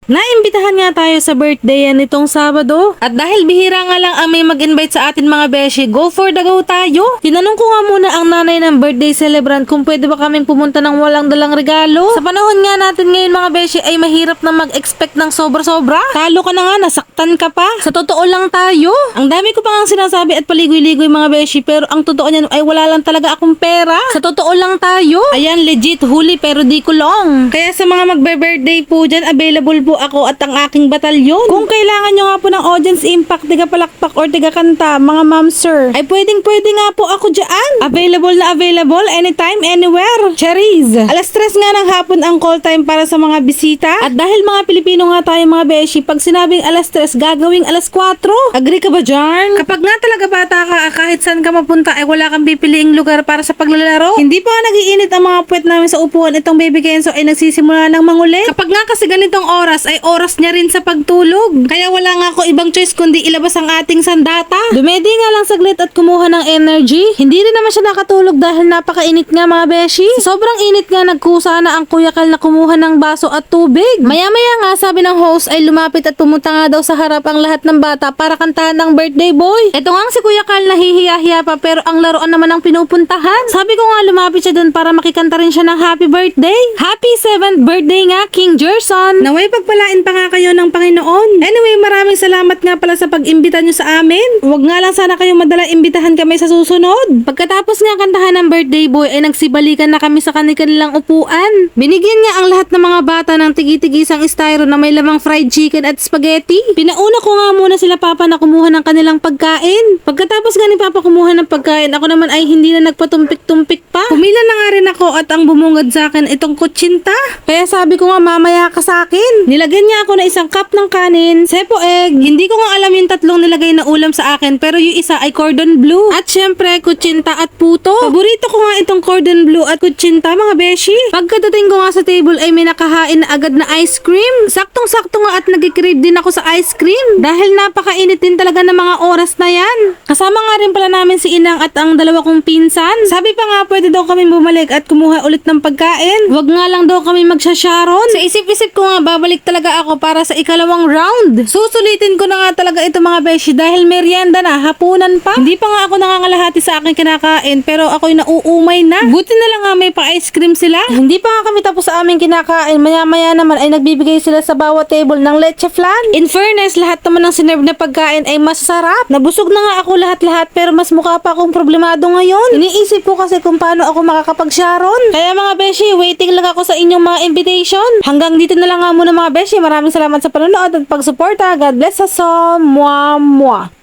Naimbitahan nga tayo sa birthday yan nitong Sabado. At dahil bihira nga lang ang may mag-invite sa atin mga beshi, go for the go tayo. Tinanong ko nga muna ang nanay ng birthday celebrant kung pwede ba kaming pumunta ng walang dalang regalo. Sa panahon nga natin ngayon mga beshi ay mahirap na mag-expect ng sobra-sobra. Talo ka na nga, nasaktan ka pa. Sa totoo lang tayo. Ang dami ko pa nga sinasabi at paligoy-ligoy mga beshi, pero ang totoo niyan ay wala lang talaga akong pera. Sa totoo lang tayo. Ayan, legit huli pero di kulong. Kaya sa mga magbe-birthday po dyan, available po ako at ang aking batalyon. Kung kailangan nyo nga po ng audience impact, tiga palakpak or tiga kanta, mga ma'am sir, ay pwedeng nga po ako dyan. Available na available anytime, anywhere. Cherries. Alas 3 nga ng hapon ang call time para sa mga bisita. At dahil mga Pilipino nga tayo mga beshi, pag sinabing alas 3, gagawing alas 4. Agree ka ba dyan? Kapag nga talaga bata ka, kahit saan ka mapunta ay wala kang pipiliing lugar para sa paglalaro. Hindi pa nga nagiinit ang mga puwet namin sa upuan, itong baby Kenzo ay nagsisimula ng manguli. Kapag nga kasi ganitong oras ay oras niya rin sa pagtulog. Kaya wala nga ako ibang choice kundi ilabas ang ating sandata. Dumedi nga lang saglit at kumuha ng energy. Hindi rin naman siya nakatulog dahil napakainit nga mga beshi. Sobrang init nga nagkusa na ang Kuya Kal na kumuha ng baso at tubig. Maya-maya nga sabi ng host ay lumapit at pumunta nga daw sa harap ang lahat ng bata para kantahan ng birthday boy. Ito nga si Kuya Kal nahihiya-hiya pa pero ang laruan naman ang pinupuntahan. Sabi ko nga lumapit siya dun para makikanta rin siya ng happy birthday. Happy 7th birthday nga King Gerson. Naway pagpalain pa nga kayo ng Panginoon. Anyway, maraming salamat nga pala sa pag-imbita nyo sa amin. Huwag nga lang sana kayong madala imbitahan kami sa susunod. Pagkatapos nga kantahan ng birthday boy ay nagsibalikan na kami sa kanilang upuan. Binigyan nga ang lahat ng mga bata ng tigi-tigisang styro na may lamang fried chicken at spaghetti. Pinauna ko nga muna sila papa na kumuha ng kanilang pagkain. Pagkatapos nga ni papa kumuha ng pagkain, ako naman ay hindi na nagpatumpik-tumpik pa. Pumila na nga rin ako at ang bumungad sa akin itong kutsinta. Kaya sabi ko nga mamaya ka sa akin. Nilagyan niya ako na isang cup ng kanin, sepo egg. Hindi ko nga alam yung tatlong nilagay na ulam sa akin pero yung isa ay cordon bleu. At syempre kutsinta at puto. Paborito ko nga itong cordon bleu at kutsinta mga beshi. Pagkadating ko nga sa table ay may nakahain na agad na ice cream. Saktong-sakto nga at nag-crave din ako sa ice cream. Dahil napakainit din talaga ng mga oras na yan. Kasama nga rin pala namin si Inang at ang dalawa kong pinsan. Sabi pa nga pwede daw kami bumalik at kumuha ulit ng pagkain. Wag nga lang daw kami magsasharon. Sa isip-isip ko nga babalik talaga ako para sa ikalawang round. Susulitin ko na nga talaga ito mga beshi dahil merienda na, hapunan pa. Hindi pa nga ako nangangalahati sa aking kinakain pero ako'y nauumay na. Buti na lang nga may pa-ice cream sila. Hindi pa nga kami tapos sa aming kinakain. Maya-maya naman ay nagbibigay sila sa bawat table ng leche flan. In fairness, lahat naman ng sinerve na pagkain ay masarap. Nabusog na nga ako lahat-lahat pero mas mukha pa akong problemado ngayon. Iniisip ko kasi kung paano ako makakapag-sharon. Kaya mga beshi, waiting lang ako sa inyong mga invitation. Hanggang dito na lang nga muna mga beshi. Maraming salamat sa panonood at pagsuporta. God bless us all. Mwah, mwah.